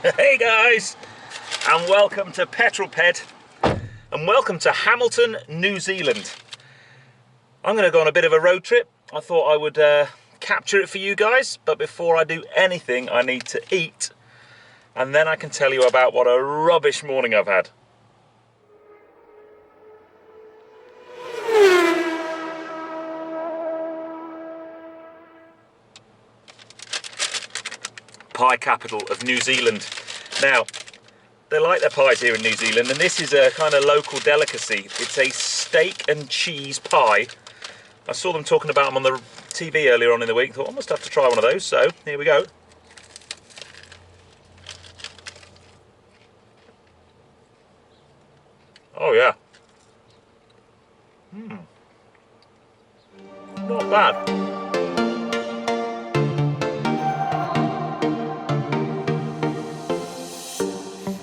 Hey guys, and welcome to Petrol, and welcome to Hamilton, New Zealand. I'm going to go on a bit of a road trip. I thought I would capture it for you guys, but before I do anything I need to eat, and then I can tell you about what a rubbish morning I've had. Pie capital of New Zealand. Now, they like their pies here in New Zealand, and this is a kind of local delicacy. It's a steak and cheese pie. I saw them talking about them on the TV earlier on in the week. Thought I must have to try one of those, so here we go. Oh yeah. Not bad.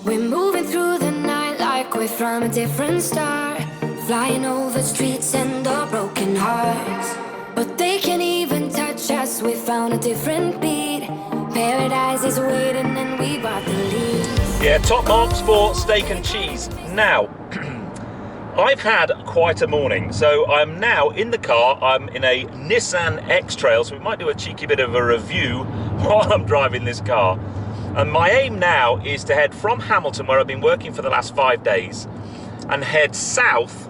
We're moving through the night like we're from a different star, flying over streets and our broken hearts. But they can't even touch us, we found a different beat. Paradise is waiting and we bought the lead. Yeah, top marks for steak and cheese. Now, I've had quite a morning, so I'm now in the car. I'm in a Nissan X-Trail, so we might do a cheeky bit of a review while I'm driving this car. And my aim now is to head from Hamilton, where I've been working for the last 5 days, and head south,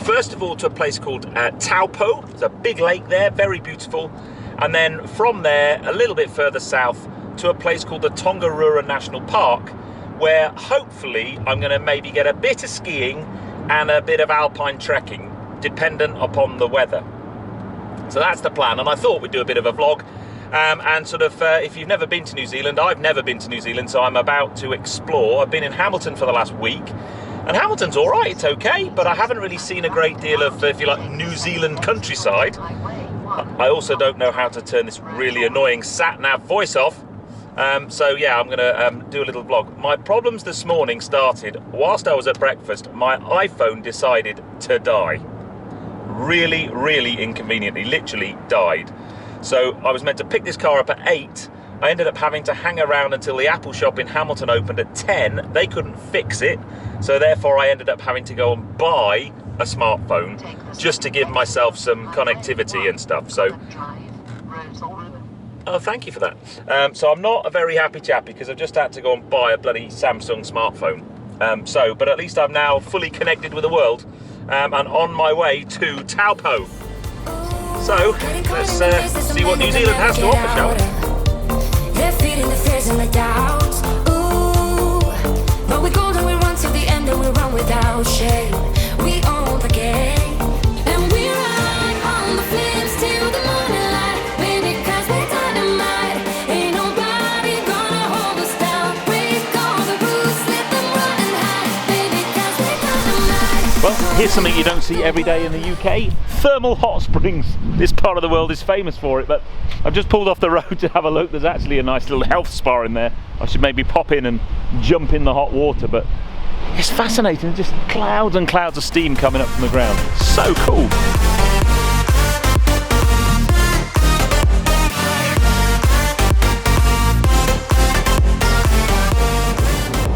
first of all to a place called Taupo. There's a big lake there, very beautiful. And then from there, a little bit further south, to a place called the Tongariro National Park, where hopefully I'm going to maybe get a bit of skiing and a bit of alpine trekking, dependent upon the weather. So that's the plan, and I thought we'd do a bit of a vlog. And sort of, if you've never been to New Zealand, I've never been to New Zealand, so I'm about to explore. I've been in Hamilton for the last week, and Hamilton's all right, it's okay, but I haven't really seen a great deal of, if you like, New Zealand countryside. I also don't know how to turn this really annoying sat-nav voice off, so yeah, I'm going to do a little vlog. My problems this morning started whilst I was at breakfast. My iPhone decided to die. Really, really inconveniently, literally died. So I was meant to pick this car up at 8. I ended up having to hang around until the Apple shop in Hamilton opened at 10. They couldn't fix it, so therefore I ended up having to go and buy a smartphone just to give myself some connectivity and stuff. So, oh, thank you for that. So I'm not a very happy chappy because I've just had to go and buy a bloody Samsung smartphone. But at least I'm now fully connected with the world, and on my way to Taupo. So, let's see what New Zealand has to offer, shall we? They're feeding the fears and the doubts. Ooh, but we're golden, we run to the end and we run without shame. We own the game, and we ride on the flames till the morning light. Baby, cause we're dynamite. Ain't nobody gonna hold us down. Break all the rules, let them run and hide. Baby, cause we're dynamite. Well, here's something you don't see every day in the UK. Thermal hot springs. This part of the world is famous for it, but I've just pulled off the road to have a look. There's actually a nice little health spa in there. I should maybe pop in and jump in the hot water, but it's fascinating. Just clouds and clouds of steam coming up from the ground. So cool.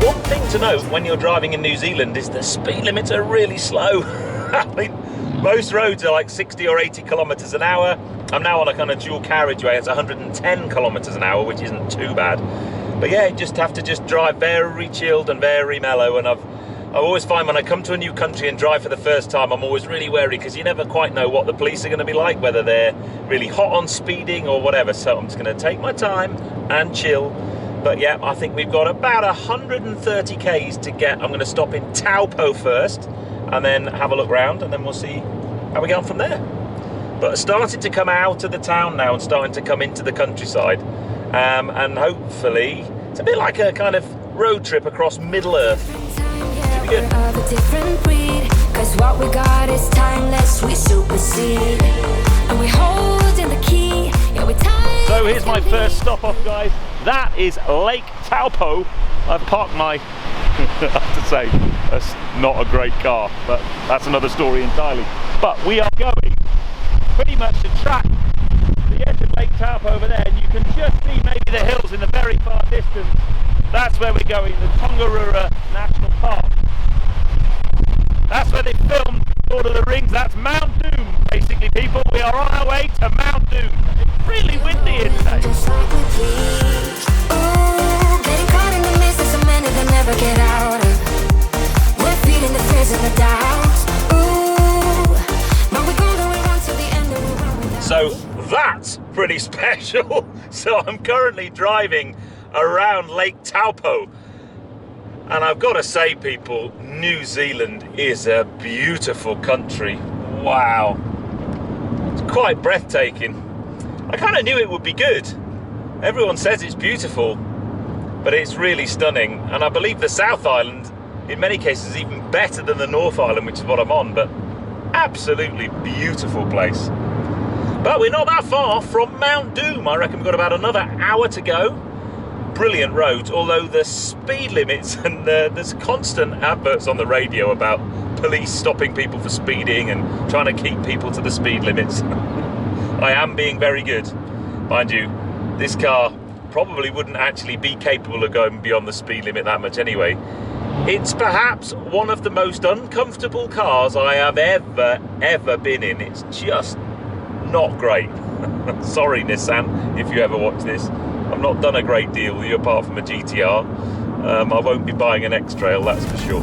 One thing to note when you're driving in New Zealand is the speed limits are really slow. I mean, most roads are like 60 or 80 kilometers an hour. I'm now on a kind of dual carriageway. It's 110 kilometers an hour, which isn't too bad. But yeah, you just have to just drive very chilled and very mellow. And I always find when I come to a new country and drive for the first time, I'm always really wary because you never quite know what the police are going to be like, whether they're really hot on speeding or whatever. So I'm just going to take my time and chill. But yeah, I think we've got about 130 k's to get. I'm going to stop in Taupo first, and then have a look round, and then we'll see how we get on from there. But starting to come out of the town now and starting to come into the countryside, and hopefully it's a bit like a kind of road trip across Middle Earth. Should be good. Of a different breed, 'cause what we got is timeless, we supersede, and we hold in the key. Yeah, we time. So here's my first stop off, guys. That is Lake Taupo. I've parked my I have to say, that's not a great car, but that's another story entirely. But we are going pretty much to track the edge of Lake Taupo over there, and you can just see maybe the hills in the very far distance. That's where we're going, the Tongariro National Park. That's where they filmed Lord of the Rings. That's Mount Doom, basically, people. We are on our way to Mount Doom. It's really windy here today. Just like we please. Ooh, getting caught in the mist is so many that never get out of. We're feeding the fears and the doubts. Ooh, but we go and we run to the end and we run without. So that's pretty special. So I'm currently driving around Lake Taupo. And I've got to say, people, New Zealand is a beautiful country. Wow. It's quite breathtaking. I kind of knew it would be good. Everyone says it's beautiful, but it's really stunning. And I believe the South Island, in many cases, is even better than the North Island, which is what I'm on, but absolutely beautiful place. But we're not that far from Mount Doom. I reckon we've got about another hour to go. Brilliant roads, although the speed limits and there's constant adverts on the radio about police stopping people for speeding and trying to keep people to the speed limits. I am being very good. Mind you, this car probably wouldn't actually be capable of going beyond the speed limit that much anyway. It's perhaps one of the most uncomfortable cars I have ever been in. It's just not great. Sorry, Nissan, if you ever watch this. I've not done a great deal with you apart from a GTR. I won't be buying an X-Trail, that's for sure.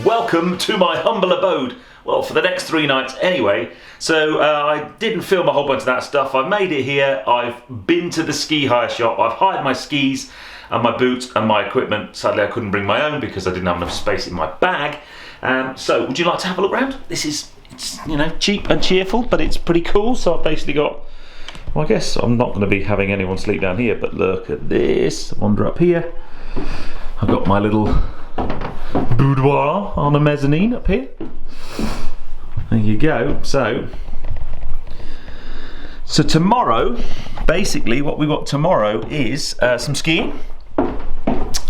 Welcome to my humble abode. Well, for the next 3 nights anyway. So I didn't film a whole bunch of that stuff. I've made it here. I've been to the ski hire shop. I've hired my skis and my boots and my equipment. Sadly, I couldn't bring my own because I didn't have enough space in my bag. So would you like to have a look around? It's you know, cheap and cheerful, but it's pretty cool. So I've basically got, well, I guess I'm not going to be having anyone sleep down here, but look at this. Wander up here. I've got my little boudoir on a mezzanine up here. There you go. So tomorrow, basically what we've got tomorrow is some skiing.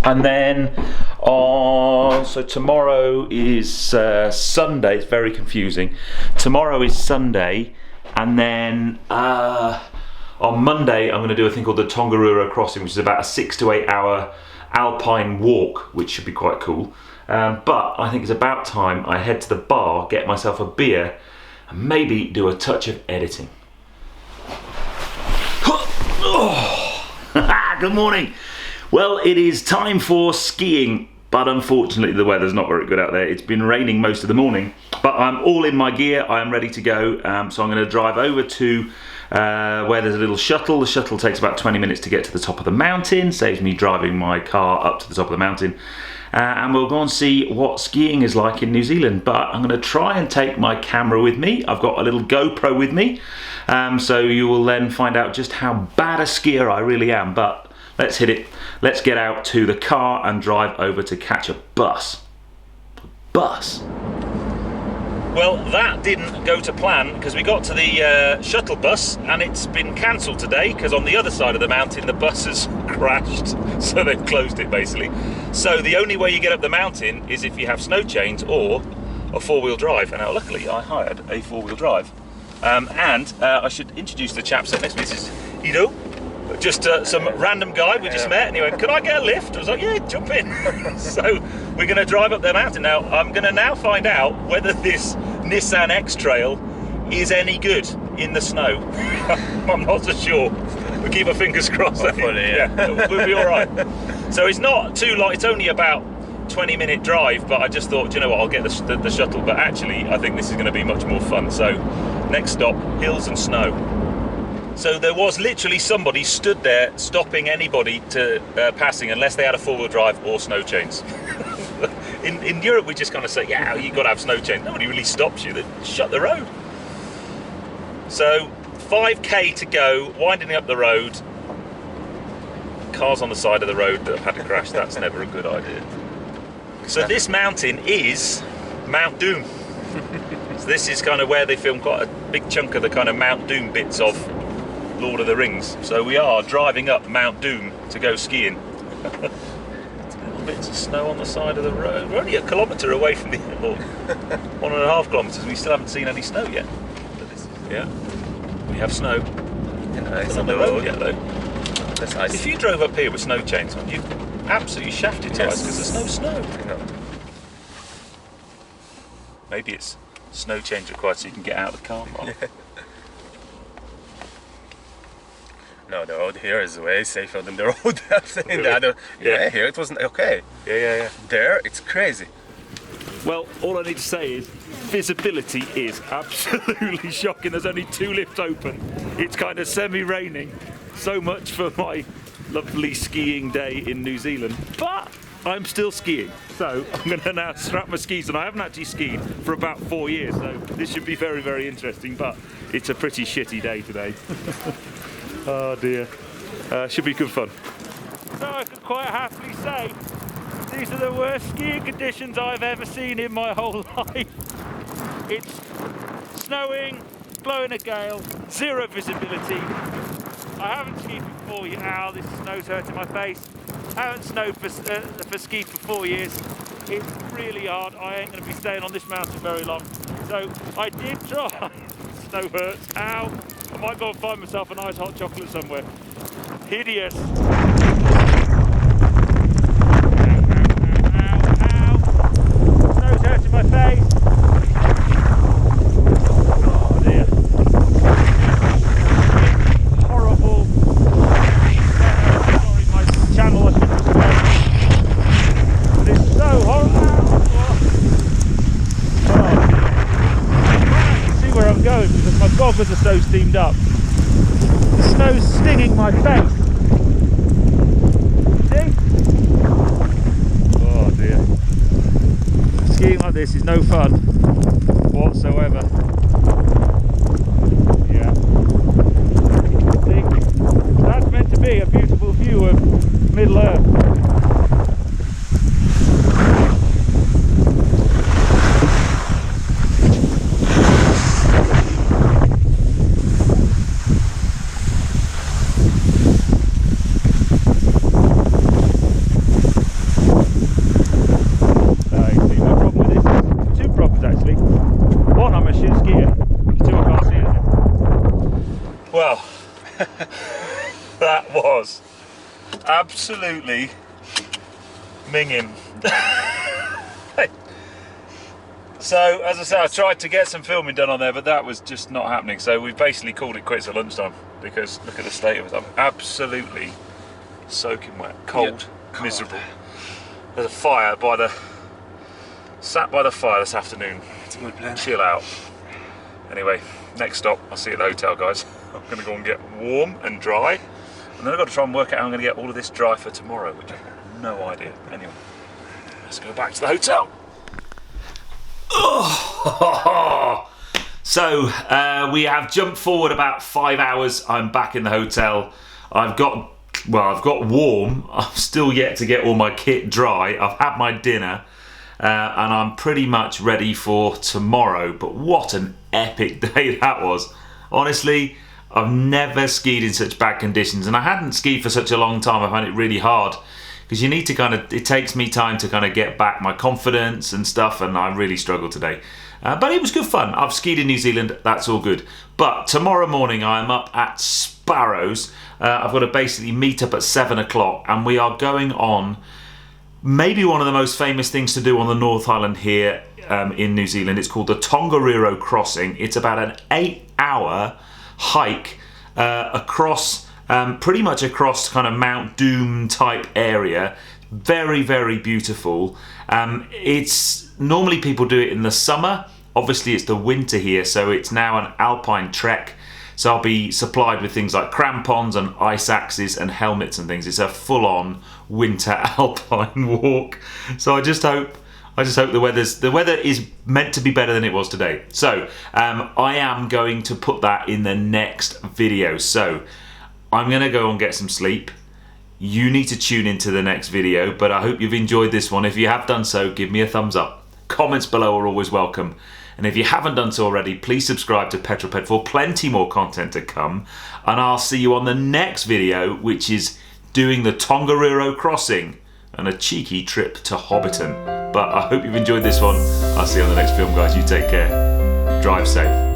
And then so tomorrow is Sunday. It's very confusing. Tomorrow is Sunday, and then on Monday I'm going to do a thing called the Tongariro Crossing, which is about a 6 to 8 hour alpine walk, which should be quite cool. But I think it's about time I head to the bar, get myself a beer, and maybe do a touch of editing. Good morning. Well, it is time for skiing, but unfortunately the weather's not very good out there. It's been raining most of the morning, but I'm all in my gear. I am ready to go, so I'm going to drive over to where there's a little shuttle. The shuttle takes about 20 minutes to get to the top of the mountain, saves me driving my car up to the top of the mountain, and we'll go and see what skiing is like in New Zealand. But I'm going to try and take my camera with me. I've got a little GoPro with me, so you will then find out just how bad a skier I really am. But let's hit it. Let's get out to the car and drive over to catch a bus. Well, that didn't go to plan because we got to the shuttle bus and it's been cancelled today because on the other side of the mountain the bus has crashed, so they've closed it basically. So the only way you get up the mountain is if you have snow chains or a four-wheel drive. And now luckily I hired a four-wheel drive. And I should introduce the chap sitting next to me. This is Ido. Just some random guy we just met, and he went, "Can I get a lift?" I was like, "Yeah, jump in." So we're going to drive up the mountain now. I'm going to now find out whether this Nissan X-Trail is any good in the snow. I'm not so sure. We'll keep our fingers crossed. Yeah, we'll be all right. So it's not too long. It's only about 20-minute drive, but I just thought, you know what, I'll get the shuttle. But actually, I think this is going to be much more fun. So next stop, hills and snow. So there was literally somebody stood there stopping anybody to passing unless they had a four-wheel drive or snow chains. In Europe we just kind of say, yeah, you've got to have snow chains. Nobody really stops you, they shut the road. So 5k to go, winding up the road. Cars on the side of the road that have had a crash, that's never a good idea. So this mountain is Mount Doom. So this is kind of where they film quite a big chunk of the kind of Mount Doom bits of Lord of the Rings. So we are driving up Mount Doom to go skiing. Little bits of snow on the side of the road. We're only a kilometre away from the hill, or 1.5 kilometres. We still haven't seen any snow yet. Yeah. We have snow. It's Not on the road yet though. That's nice. If you drove up here with snow chains on, you'd absolutely shafted to us because there's no snow. I know. Maybe it's snow chains required so you can get out of the car. No, the road here is way safer than the road in the other. Yeah. Yeah, here it wasn't okay. Yeah. There, it's crazy. Well, all I need to say is visibility is absolutely shocking. There's only 2 lifts open. It's kind of semi-raining. So much for my lovely skiing day in New Zealand. But I'm still skiing. So I'm going to now strap my skis on. I haven't actually skied for about 4 years, so this should be very, very interesting. But it's a pretty shitty day today. Oh dear. Should be good fun. So I could quite happily say these are the worst skiing conditions I've ever seen in my whole life. It's snowing, blowing a gale, 0 visibility. I haven't skied for 4 years. Ow, this snow's hurting my face. I haven't skied for 4 years. It's really hard. I ain't going to be staying on this mountain very long. So I did try. Snow hurts. Ow. I might go and find myself a nice hot chocolate somewhere. Hideous. Snow's hurting my face. Oh dear. It's horrible. Sorry, my channel I shouldn't have. But it's so horrible. Oh dear. I can see where I'm going because my goggles are so steamed up. The snow's stinging my face. See? Oh dear. Skiing like this is no fun whatsoever. Yeah. See? That's meant to be a beautiful view of Middle Earth. Well, that was absolutely minging. So, as I said, I tried to get some filming done on there, but that was just not happening. So we've basically called it quits at lunchtime because look at the state of it. I'm absolutely soaking wet, cold, miserable. There's a fire sat by the fire this afternoon. It's a good plan. Chill out. Anyway, next stop, I'll see you at the hotel, guys. I'm going to go and get warm and dry, and then I've got to try and work out how I'm going to get all of this dry for tomorrow, which I've got no idea. Anyway, let's go back to the hotel. Oh. So we have jumped forward about 5 hours. I'm back in the hotel. I've got warm. I'm still yet to get all my kit dry. I've had my dinner. And I'm pretty much ready for tomorrow. But what an epic day that was. Honestly, I've never skied in such bad conditions, and I hadn't skied for such a long time. I find it really hard because you need to it takes me time to kind of get back my confidence and stuff, and I really struggled today. But it was good fun. I've skied in New Zealand, that's all good. But tomorrow morning I'm up at Sparrows. I've got to basically meet up at 7 o'clock, and we are going on maybe one of the most famous things to do on the North Island here in New Zealand. It's called the Tongariro Crossing. It's about an 8-hour hike pretty much across kind of Mount Doom type area. Very, very beautiful. It's normally people do it in the summer. Obviously it's the winter here, so it's now an alpine trek. So I'll be supplied with things like crampons and ice axes and helmets and things. It's a full-on winter alpine walk. So I just hope the weather is meant to be better than it was today. So I am going to put that in the next video. So I'm gonna go and get some sleep. You need to tune into the next video, but I hope you've enjoyed this one. If you have done so, give me a thumbs up. Comments below are always welcome. And if you haven't done so already, please subscribe to Petrol Ped for plenty more content to come. And I'll see you on the next video, which is doing the Tongariro Crossing and a cheeky trip to Hobbiton. But I hope you've enjoyed this one. I'll see you on the next film, guys. You take care. Drive safe.